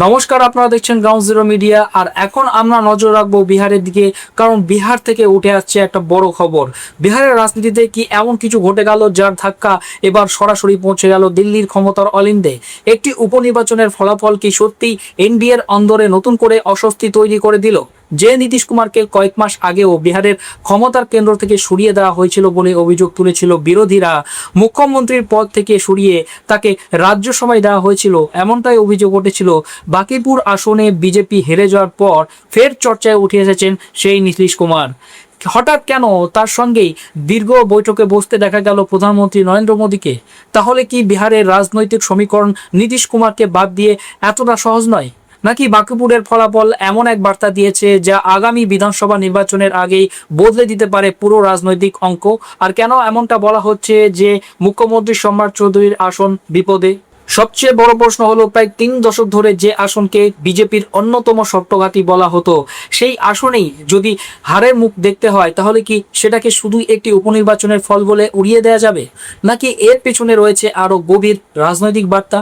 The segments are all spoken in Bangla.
নমস্কার, আপনারা দেখছেন গ্রাউন্ড জিরো মিডিয়া। আর এখন আমরা নজর রাখবো বিহারের দিকে, কারণ বিহার থেকে উঠে আসছে একটা বড় খবর। বিহারের রাজনীতিতে কি এমন কিছু ঘটে গেল যার ধাক্কা এবার সরাসরি পৌঁছে গেল দিল্লির ক্ষমতার অলিন্দে। একটি উপনির্বাচনের ফলাফল কি সত্যি এনডিএর অন্দরে নতুন করে অস্বস্তি তৈরি করে দিল? যে নীতিশ কুমারকে কয়েক মাস আগেও বিহারের ক্ষমতার কেন্দ্র থেকে সরিয়ে দেওয়া হয়েছিল বলে অভিযোগ তুলেছিল বিরোধীরা, মুখ্যমন্ত্রীর পদ থেকে সরিয়ে তাকে রাজ্যসভায় দেওয়া হয়েছিল, এমনটাই অভিযোগ উঠেছিল। বাকিপুর আসনে বিজেপি হেরে যাওয়ার পর ফের চর্চায় উঠে এসেছেন সেই নীতিশ কুমার। হঠাৎ কেন তার সঙ্গেই দীর্ঘ বৈঠকে বসতে দেখা গেল প্রধানমন্ত্রী নরেন্দ্র মোদীকে? তাহলে কি বিহারের রাজনৈতিক সমীকরণ নীতিশ কুমারকে বাদ দিয়ে এতটা সহজ নয়? নাকি বাকিপুরের ফলাফল এমন এক বার্তা দিয়েছে যা আগামী বিধানসভা নির্বাচনের আগেই বদলে দিতে পারে পুরো রাজনৈতিক অঙ্ক? আর কেন এমনটা বলা হচ্ছে যে মুখ্যমন্ত্রী সম্রাট চৌধুরীর আসন বিপদে? সবচেয়ে বড় প্রশ্ন হলো, প্রায় 3 দশক ধরে যে আসনকে বিজেপির অন্যতম সট্টঘাতী বলা হতো, সেই আসনেই যদি হারের মুখ দেখতে হয়, তাহলে কি সেটাকে শুধু একটি উপনির্বাচনের ফল বলে উড়িয়ে দেওয়া যাবে, নাকি এর পেছনে রয়েছে আরো গভীর রাজনৈতিক বার্তা?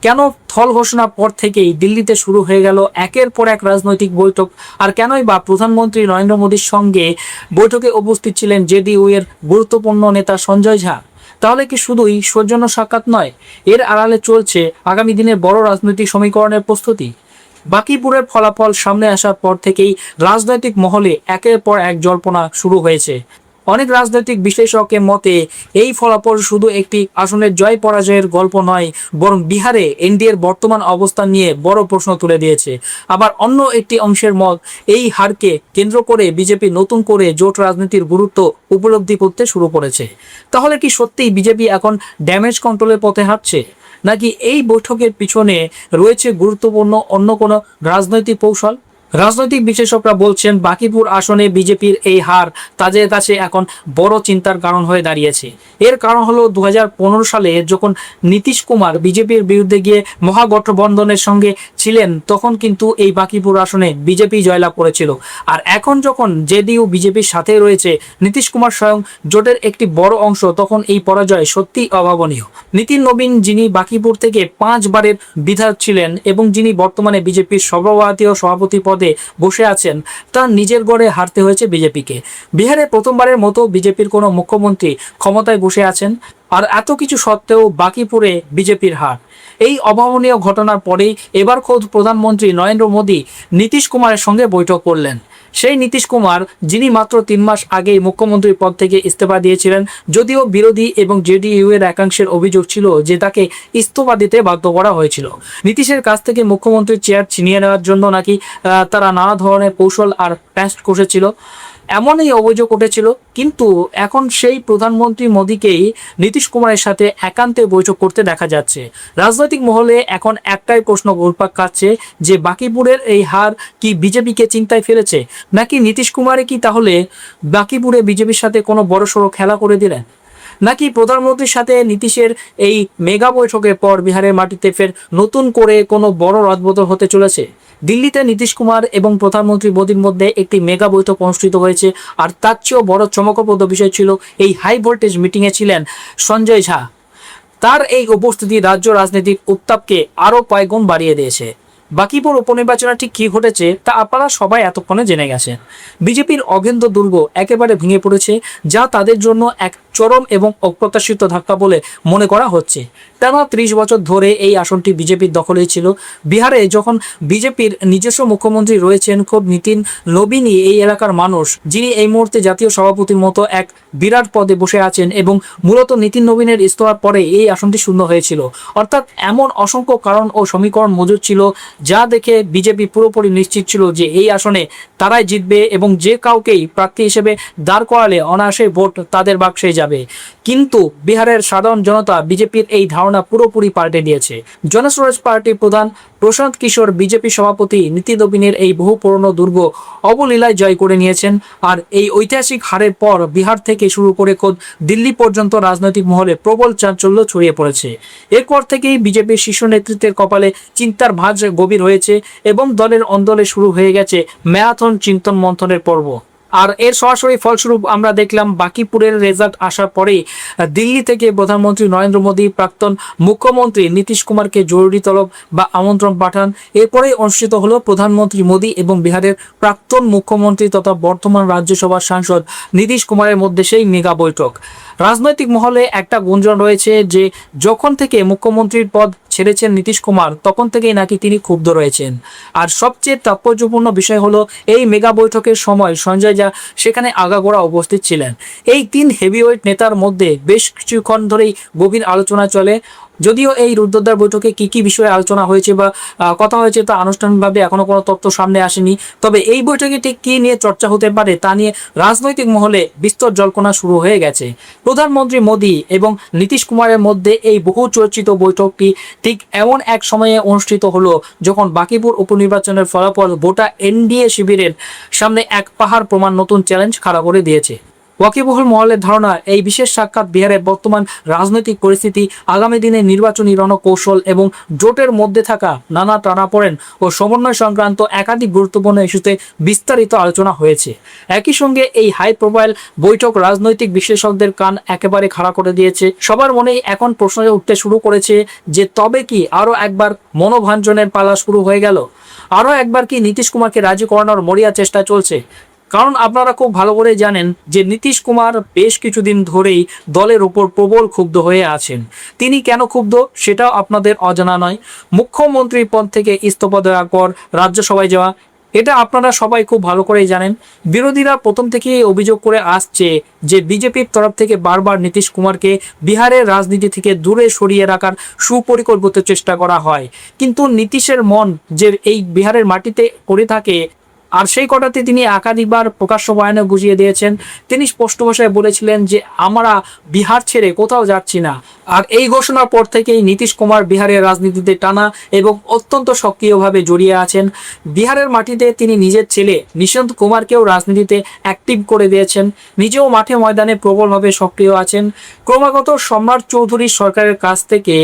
কেন ফল ঘোষণার পর থেকেই দিল্লিতে শুরু হয়ে গেল একের পর এক রাজনৈতিক বৈঠক? আর কেনই বা প্রধানমন্ত্রী নরেন্দ্র মোদীর সঙ্গে বৈঠকে উপস্থিত ছিলেন জেডিইউ এর গুরুত্বপূর্ণ নেতা সঞ্জয় ঝা? তাহলে কি শুধুই সৌজন্য সাক্ষাৎ নয়, এর আড়ালে চলছে আগামী দিনের বড় রাজনৈতিক সমীকরণের প্রস্তুতি? বাকিপুরের ফলাফল সামনে আসার পর থেকেই রাজনৈতিক মহলে একের পর এক জল্পনা শুরু হয়েছে। অনেক রাজনৈতিক বিশ্লেষকের মতে এই ফলাফল শুধু একটি আসনের জয় পরাজয়ের গল্প নয়, বরং বিহারে এনডিএর বর্তমান অবস্থান নিয়ে বড় প্রশ্ন তুলে দিয়েছে। আবার অন্য একটি অংশের মত, এই হারকে কেন্দ্র করে বিজেপি নতুন করে জোট রাজনীতির গুরুত্ব উপলব্ধি করতে শুরু করেছে। তাহলে কি সত্যিই বিজেপি এখন ড্যামেজ কন্ট্রোলের পথে হাঁটছে, নাকি এই বৈঠকের পিছনে রয়েছে গুরুত্বপূর্ণ অন্য কোনো রাজনৈতিক কৌশল? রাজনৈতিক বিশ্লেষকরা বলছেন, বাকিপুর আসনে বিজেপির এই হার তাদের কাছে এখন বড় চিন্তার কারণ হয়ে দাঁড়িয়েছে। এর কারণ হলো 2015 সালে যখন নীতিশ কুমার বিজেপির বিরুদ্ধে গিয়ে মহাগঠবন্ধনের সঙ্গে ছিলেন, তখন কিন্তু এই বাকিপুর আসনে বিজেপি জয়লাভ করেছিল। আর এখন যখন জেডিইউ বিজেপির সাথে রয়েছে, নীতিশ কুমার স্বয়ং জোটের একটি বড় অংশ, তখন এই পরাজয় সত্যি অভাবনীয়। নীতিন নবীন, যিনি বাকিপুর থেকে 5 বারের বিধায়ক ছিলেন এবং যিনি বর্তমানে বিজেপির সর্বভারতীয় সভাপতি পদে বসে আছেন, তার নিজের গড়ে হারতে হয়েছে বিজেপিকে। বিহারে প্রথমবারের মতো বিজেপির কোনো মুখ্যমন্ত্রী ক্ষমতায় বসে আছেন, আর এত কিছু সত্ত্বেও বাকিপুরে বিজেপির হার। এই অভাবনীয় ঘটনার পরেই এবার খোদ প্রধানমন্ত্রী নরেন্দ্র মোদী নীতিশ কুমারের সঙ্গে বৈঠক করলেন। সেই নীতিশ কুমার, যিনি মাত্র 3 মাস আগেই মুখ্যমন্ত্রীর পদ থেকে ইস্তফা দিয়েছিলেন, যদিও বিরোধী এবং জেডিইউ এর একাংশের অভিযোগ ছিল যে তাকে ইস্তফা দিতে বাধ্য করা হয়েছিল। নীতিশের কাছ থেকে মুখ্যমন্ত্রীর চেয়ার ছিনিয়ে নেওয়ার জন্য নাকি তারা নানা ধরনের কৌশল আর প্যাচ কষেছিল, এমনই অভিযোগ উঠেছিল। কিন্তু এখন সেই প্রধানমন্ত্রী মোদীকেই নীতিশ কুমারের সাথে একান্তে বৈঠক করতে দেখা যাচ্ছে। রাজনৈতিক মহলে এখন একটাই প্রশ্ন ঘুরপাক খাচ্ছে যে বাকিপুরের এই হার কি বিজেপিকে চিন্তায় ফেলেছে, নাকি নীতিশ কুমারে কি তাহলে বাকিপুরে বিজেপির সাথে কোনো বড়সড় খেলা করে দিলেন? নাকি প্রধানমন্ত্রীর সাথে নীতিশের এই মেগা বৈঠকের পর বিহারের মাটিতে ফের নতুন করে কোনো বড় রদবদল হতে চলেছে? দিল্লিতে নীতিশ কুমার এবং প্রধানমন্ত্রী মোদীর মধ্যে একটি মেগা বৈঠক অনুষ্ঠিত হয়েছে, আর তার চেয়েও বড় চমকপ্রদ বিষয় ছিল এই হাই ভোল্টেজ মিটিংয়ে ছিলেন সঞ্জয় ঝা। তার এই উপস্থিতি রাজ্য রাজনৈতিক উত্তাপকে আরও কয়েক গুণ বাড়িয়ে দিয়েছে। বাকিপুর উপনির্বাচনে ঠিক কি ঘটেছে তা আপনারা সবাই এতক্ষণে জেনে গেছেন। বিজেপির অগেন্দ্র দুর্গ একেবারে ভেঙে পড়েছে, যা তাদের জন্য এক চরম এবং অপ্রত্যাশিত ধাক্কা বলে মনে করা হচ্ছে। টানা 30 বছর ধরে এই আসনটি বিজেপির দখলেই ছিল। বিহারে যখন বিজেপির নিজস্ব মুখ্যমন্ত্রী রয়েছেন খোদ নীতিন নবীনই এই এলাকার মানুষ, যিনি এই মুহূর্তে জাতীয় সভাপতির মতো এক বিরাট পদে বসে আছেন, এবং মূলত নীতিন নবীনের ইস্তফার পরে এই আসনটি শূন্য হয়েছিল। অর্থাৎ এমন অসংখ্য কারণ ও সমীকরণ মজুদ ছিল, যা দেখে বিজেপি পুরোপুরি নিশ্চিত ছিল যে এই আসনে তারাই জিতবে এবং যে কাউকেই প্রার্থী হিসেবে দাঁড় করালে অনায়াসে ভোট তাদের বাক্সে যাবে। কিন্তু বিহারের সাধারণ জনতা বিজেপির এই ধারণা পুরোপুরি পাল্টে দিয়েছে। জনস্বরাজ পার্টির প্রধান প্রশান্ত কিশোর বিজেপি সভাপতি নীতিন নবীনের এই বহু পুরনো দুর্গ অবলীলায় জয় করে নিয়েছেন। আর এই ঐতিহাসিক হারের পর বিহার থেকে শুরু করে খোদ দিল্লি পর্যন্ত রাজনৈতিক মহলে প্রবল চাঞ্চল্য ছড়িয়ে পড়েছে। এরপর থেকেই বিজেপির শীর্ষ নেতৃত্বের কপালে চিন্তার ভাঁজ গভীর হয়েছে এবং দলের অন্দরে শুরু হয়ে গেছে ম্যারাথন চিন্তন মন্থনের পর্ব। আর এর সরাসরি ফলস্বরূপ আমরা দেখলাম বাকিপুরের রেজাল্ট আসার পরেই দিল্লি থেকে প্রধানমন্ত্রী নরেন্দ্র মোদী প্রাক্তন মুখ্যমন্ত্রী নীতিশ কুমারকে জরুরি তলব বা আমন্ত্রণ পাঠান। এরপরেই অনুষ্ঠিত হলো প্রধানমন্ত্রী মোদী এবং বিহারের প্রাক্তন মুখ্যমন্ত্রী তথা বর্তমান রাজ্যসভার সাংসদ নীতিশ কুমারের মধ্যে সেই মেগা বৈঠক। রাজনৈতিক মহলে একটা গুঞ্জন রয়েছে যে যখন থেকে মুখ্যমন্ত্রীর পদ ছেড়েছেন নীতিশ কুমার তখন থেকেই নাকি তিনি ক্ষুব্ধ রয়েছেন। আর সবচেয়ে তাৎপর্যপূর্ণ বিষয় হলো এই মেগা বৈঠকের সময় সঞ্জয় ঝা সেখানে আগাগোড়া উপস্থিত ছিলেন। এই তিন হেভিওয়েট নেতার মধ্যে বেশ কিছুক্ষণ ধরেই গভীর আলোচনা চলে। যদিও এই রুদ্ধদ্বার বৈঠকে কি কি বিষয়ে আলোচনা হয়েছে বা কথা হয়েছে তা আনুষ্ঠানিকভাবে এখনো কোনো তথ্য সামনে আসেনি, তবে এই বৈঠকে ঠিক কি নিয়ে চর্চা হতে পারে তা নিয়ে রাজনৈতিক মহলে বিস্তর জল্পনা শুরু হয়ে গেছে। প্রধানমন্ত্রী মোদী এবং নীতিশ কুমারের মধ্যে এই বহু চর্চিত বৈঠকটি ঠিক এমন এক সময়ে অনুষ্ঠিত হলো যখন বাকিপুর উপনির্বাচনের ফলাফল গোটা এনডিএ শিবিরের সামনে এক পাহাড় প্রমাণ নতুন চ্যালেঞ্জ খাড়া করে দিয়েছে। ওয়াকিবহুল মহলের ধারণা এই বিশেষ সাক্ষাৎ বিহারের বর্তমান রাজনৈতিক পরিস্থিতি, আগামী দিনে নির্বাচনী রণকৌশল এবং জোটের মধ্যে থাকা নানা টানাপোড়েন ও সমন্বয় সংক্রান্ত একাধিক গুরুত্বপূর্ণ ইস্যুতে বিস্তারিত আলোচনা হয়েছে। একই সঙ্গে এই হাই প্রোফাইল বৈঠক রাজনৈতিক বিশ্লেষকদের কান একেবারে খাড়া করে দিয়েছে। সবার মনেই এখন প্রশ্ন উঠতে শুরু করেছে যে তবে কি আরও একবার মনোভাঞ্জনের পালা শুরু হয়ে গেল? আরও একবার কি নীতিশ কুমারকে রাজি করানোর মরিয়া চেষ্টা চলছে? কারণ আপনারা খুব ভালো করে জানেন যে নীতিশ কুমার বেশ কিছুদিন ধরেই দলের উপর প্রবল ক্ষুব্ধ হয়ে আছেন। তিনি কেন ক্ষুব্ধ সেটাও আপনাদের অজানা নয়। মুখ্যমন্ত্রীর পদ থেকে ইস্তফা দেওয়ার পর রাজ্যসভায় যাওয়া, এটা আপনারা সবাই খুব ভালো করেই জানেন। বিরোধীরা প্রথম থেকেই অভিযোগ করে আসছে যে বিজেপির তরফ থেকে বারবার নীতিশ কুমারকে বিহারের রাজনীতি থেকে দূরে সরিয়ে রাখার সুপরিকল্পিত চেষ্টা করা হয়। কিন্তু নীতিশের মন যে এই বিহারের মাটিতে পড়ে থাকে, আর সেই কথাটি তিনি একাধিকবার প্রকাশ্য বয়ানে বুঝিয়ে দিয়েছেন। তিনি স্পষ্ট ভাষায় বলেছিলেন যে আমরা বিহার ছেড়ে কোথাও যাচ্ছি না। আর এই ঘোষণার পর থেকেই নীতিশ কুমার বিহারের রাজনীতিতে টানা এবং অত্যন্ত সক্রিয়ভাবে জড়িয়ে আছেন। বিহারের মাটিতে তিনি নিজের ছেলে নিশান্ত কুমারকেও রাজনীতিতে অ্যাক্টিভ করে দিয়েছেন। নিজেও মাঠে ময়দানে প্রবলভাবে সক্রিয় আছেন। ক্রমাগত সম্রাট চৌধুরী সরকারের কাছ থেকে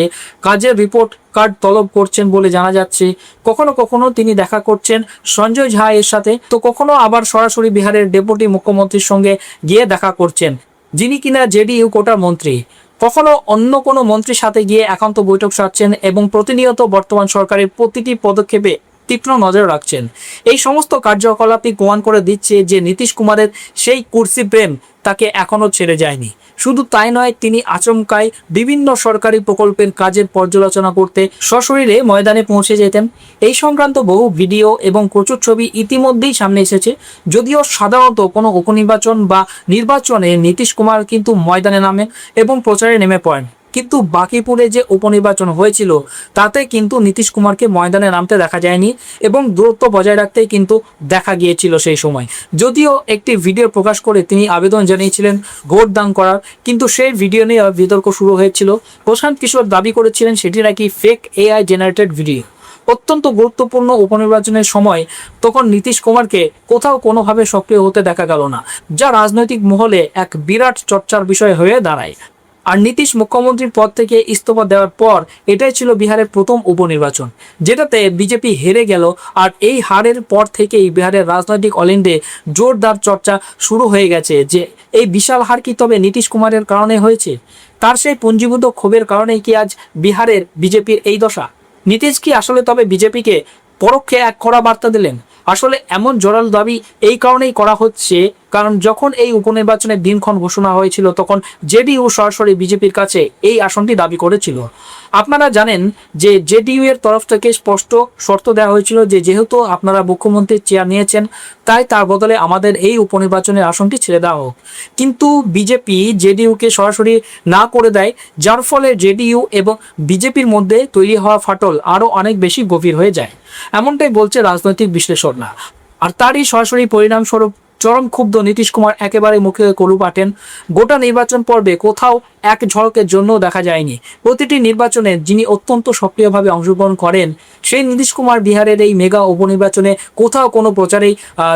কাজের রিপোর্ট কার্ড তলব করছেন বলে জানা যাচ্ছে। কখনো কখনো তিনি দেখা করছেন সঞ্জয় ঝা এর সাথে, তো কখনো আবার সরাসরি বিহারের ডেপুটি মুখ্যমন্ত্রীর সঙ্গে গিয়ে দেখা করছেন, যিনি কিনা জেডিইউ কোটার মন্ত্রী। কখনো অন্য কোনো মন্ত্রীর সাথে গিয়ে একান্ত বৈঠক সারছেন এবং প্রতিনিয়ত বর্তমান সরকারের প্রতিটি পদক্ষেপে তীক্ষ্ণ নজর রাখছেন। এই সমস্ত কার্যকলাপই প্রমাণ করে দিচ্ছে যে নীতিশ কুমারের সেই কুর্সি প্রেম তাকে এখনো ছেড়ে যায়নি। শুধু তাই নয়, তিনি আচমকায় বিভিন্ন সরকারি প্রকল্পের কাজের পর্যালোচনা করতে সশরীরে ময়দানে পৌঁছে যেতেন। এই সংক্রান্ত বহু ভিডিও এবং প্রচুর ছবি ইতিমধ্যেই সামনে এসেছে। যদিও সাধারণত কোনো উপনির্বাচন বা নির্বাচনে নীতিশ কুমার কিন্তু ময়দানে নামেন এবং প্রচারে নেমে পড়েন, কিন্তু বাকিপুরে যে উপনির্বাচন হয়েছিল তাতে কিন্তু নীতিশ কুমারকে ময়দানে নামতে দেখা যায়নি এবং দূরত্ব বজায় রাখতেই কিন্তু দেখা গিয়েছিল সেই সময়। যদিও একটি ভিডিও প্রকাশ করে তিনি আবেদন জানিয়েছিলেন ভোট দান করার, কিন্তু সেই ভিডিও নিয়ে বিতর্ক শুরু হয়েছিল। প্রশান্ত কিশোর দাবি করেছিলেন সেটি নাকি ফেক এআই জেনারেটেড ভিডিও। অত্যন্ত গুরুত্বপূর্ণ উপনির্বাচনের সময় তখন নীতিশ কুমারকে কোথাও কোনোভাবে সক্রিয় হতে দেখা গেল না, যা রাজনৈতিক মহলে এক বিরাট চর্চার বিষয় হয়ে দাঁড়ায়। আর নীতিশ মুখ্যমন্ত্রীর পদ থেকে ইস্তফা দেওয়ার পর এটাই ছিল বিহারের প্রথম উপনির্বাচন, যেটাতে বিজেপি হেরে গেল। আর এই হারের পর থেকেই বিহারের রাজনৈতিক অলিন্দে জোরদার চর্চা শুরু হয়ে গেছে যে এই বিশাল হার কি তবে নীতিশ কুমারের কারণে হয়েছে? তার সেই পুঞ্জীভূত ক্ষোভের কারণেই কি আজ বিহারের বিজেপির এই দশা? নীতিশ কি আসলে তবে বিজেপিকে পরোক্ষে এক কড়া বার্তা দিলেন? আসলে এমন জোরালো দাবি এই কারণেই করা হচ্ছে কারণ যখন এই উপনির্বাচনের দিনক্ষণ ঘোষণা হয়েছিল তখন জেডিইউ সরাসরি বিজেপির কাছে এই আসনটি দাবি করেছিল। আপনারা জানেন যে জেডিইউ এর তরফ থেকে স্পষ্ট শর্ত দেওয়া হয়েছিল যে যেহেতু আপনারা মুখ্যমন্ত্রীর চেয়ার নিয়েছেন তাই তার বদলে আমাদের এই উপনির্বাচনের আসনটি ছেড়ে দেওয়া হোক। কিন্তু বিজেপি জেডিইউকে সরাসরি না করে দেয়, যার ফলে জেডিইউ এবং বিজেপির মধ্যে তৈরি হওয়া ফাটল আরও অনেক বেশি গভীর হয়ে যায়, এমনটাই বলছে রাজনৈতিক বিশ্লেষকরা। আর তারই সরাসরি পরিণামস্বরূপ চরম ক্ষুব্ধ নীতিশ কুমার একেবারে মুখে কলু পাটেন। গোটা নির্বাচন পর্বে কোথাও এক ঝলকের জন্য দেখা যায়নি। প্রতিটি নির্বাচনে যিনি অত্যন্ত সক্রিয়ভাবে অংশগ্রহণ করেন সেই নীতিশ কুমার বিহারের এই মেগা উপনির্বাচনে কোথাও কোনো প্রচারেই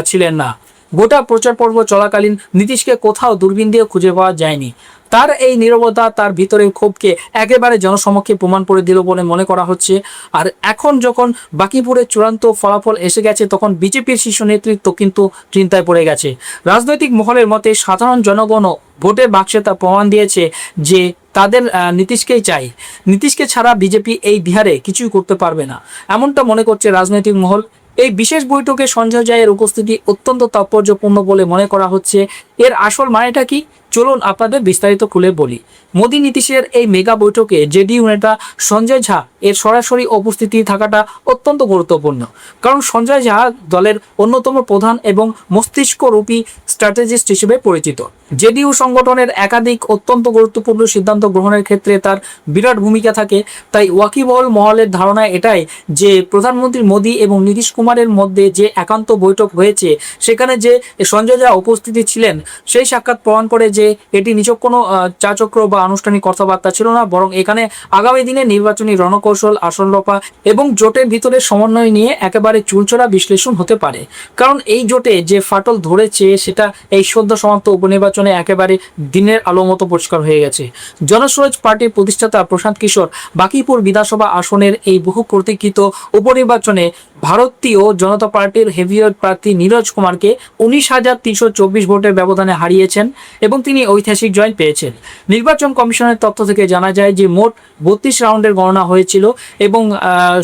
ছিলেন না। গোটা প্রচার পর্ব চলাকালীন নীতিশকে কোথাও দূরবীন দিয়ে খুঁজে পাওয়া যায়নি। তার এই নীরবতা তার ভিতরের ক্ষোভকে একেবারে জনসমক্ষে প্রমাণ করে দিল বলে মনে করা হচ্ছে। আর এখন যখন বাকিপুরের চূড়ান্ত ফলাফল এসে গেছে, তখন বিজেপির শীর্ষ নেতৃত্ব কিন্তু চিন্তায় পড়ে গেছে। রাজনৈতিক মহলের মতে সাধারণ জনগণও ভোটের বাক্সে তা প্রমাণ দিয়েছে যে তাদের নীতিশকেই চাই। নীতিশকে ছাড়া বিজেপি এই বিহারে কিছুই করতে পারবে না, এমনটা মনে করছে রাজনৈতিক মহল। এই বিশেষ বৈঠকে সঞ্জয় জায়ের উপস্থিতি অত্যন্ত তাৎপর্যপূর্ণ বলে মনে করা হচ্ছে। এর আসল মানেটা কি, চলুন আপনাদের বিস্তারিত খুলে বলি। মোদী নীতিশের এই মেগা বৈঠকে জেডিইউ নেতা সঞ্জয় ঝা এর সরাসরি উপস্থিতি থাকাটা অত্যন্ত গুরুত্বপূর্ণ, কারণ সঞ্জয় ঝা দলের অন্যতম প্রধান এবং মস্তিষ্করূপী স্ট্র্যাটেজিস্ট হিসেবে পরিচিত। জেডিইউ সংগঠনের একাধিক অত্যন্ত গুরুত্বপূর্ণ সিদ্ধান্ত গ্রহণের ক্ষেত্রে তার বিরাট ভূমিকা থাকে। তাই ওয়াকিবহল মহলের ধারণা এটাই যে প্রধানমন্ত্রী মোদী এবং নীতিশ কুমারের মধ্যে যে একান্ত বৈঠক হয়েছে, সেখানে যে সঞ্জয় ঝা উপস্থিতি ছিলেন, সেই সাক্ষাৎ প্রমাণ করে যে এটি নিছক কোনো চাচক্র বা আনুষ্ঠানিক কথাবার্তা ছিল না, বরং এখানে আগামী দিনে নির্বাচনী রণকৌশল, আসনরপা এবং জোটের ভিতরে সমন্বয় নিয়ে একেবারে চুলচোরা বিশ্লেষণ হতে পারে। কারণ এই জোটে যে ফাটল ধরেছে সেটা এই সদ্য সমাপ্ত উপনির্বাচনে একেবারে দিনের আলো মতো পরিষ্কার হয়ে গেছে। জনসুরাজ পার্টির প্রতিষ্ঠাতা প্রশান্ত কিশোর বাকিপুর বিধানসভা আসনের এই বহু প্রতীক্ষিত উপনির্বাচনে ভারতীয় জনতা পার্টির হেভিওয়েট প্রার্থী নীরজ কুমারকে 19,324 ভোটের ব্যবধানে হারিয়েছেন এবং তিনি ঐতিহাসিক জয় পেয়েছেন। নির্বাচন কমিশনের তথ্য থেকে জানা যায় যে মোট 32 রাউন্ডের গণনা হয়েছিল এবং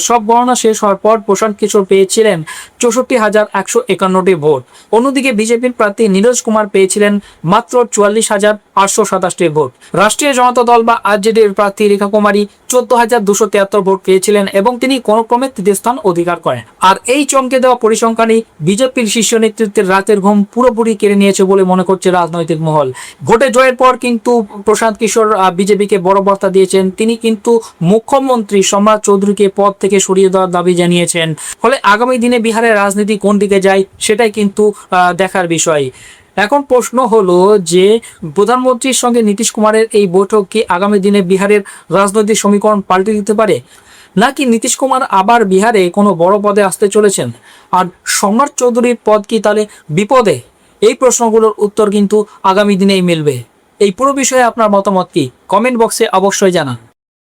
সব গণনা শেষ হওয়ার পর প্রশান্ত কিশোর পেয়েছিলেন 64,151টি ভোট। অন্যদিকে বিজেপির প্রার্থী নীরজ কুমার পেয়েছিলেন মাত্র 44,827টি ভোট। রাষ্ট্রীয় জনতা দল বা আরজেডির প্রার্থী রেখা কুমারী 14,273 ভোট পেয়েছিলেন এবং তিনি কোনো ক্রমে তৃতীয় স্থান অধিকার করেন। আর এই চমকে দেওয়া পরিসংখ্যানই বিজেপির শীর্ষ নেতৃত্বের রাতের ঘুম পুরোপুরি কেড়ে নিয়েছে বলে মনে করছে রাজনৈতিক মহল। ভোটে জয়ের পর কিন্তু প্রশান্ত কিশোর বিজেপিকে বড় বার্তা দিয়েছেন। তিনি কিন্তু মুখ্যমন্ত্রী সম্রাট চৌধুরীকে পদ থেকে সরিয়ে দেওয়ার দাবি জানিয়েছেন। ফলে আগামী দিনে বিহারের রাজনীতি কোন দিকে যায় সেটাই কিন্তু দেখার বিষয়। এখন প্রশ্ন হলো যে প্রধানমন্ত্রীর সঙ্গে নীতিশ কুমারের এই বৈঠক কি আগামী দিনে বিহারের রাজনৈতিক সমীকরণ পাল্টে দিতে পারে, নাকি নীতিশ কুমার আবার বিহারে কোনো বড় পদে আসতে চলেছেন? আর সম্রাট চৌধুরীর পদ কি তাহলে বিপদে? এই প্রশ্নগুলোর উত্তর কিন্তু আগামী দিনেই মিলবে। এই পুরো বিষয়ে আপনার মতামত কি, কমেন্ট বক্সে অবশ্যই জানান।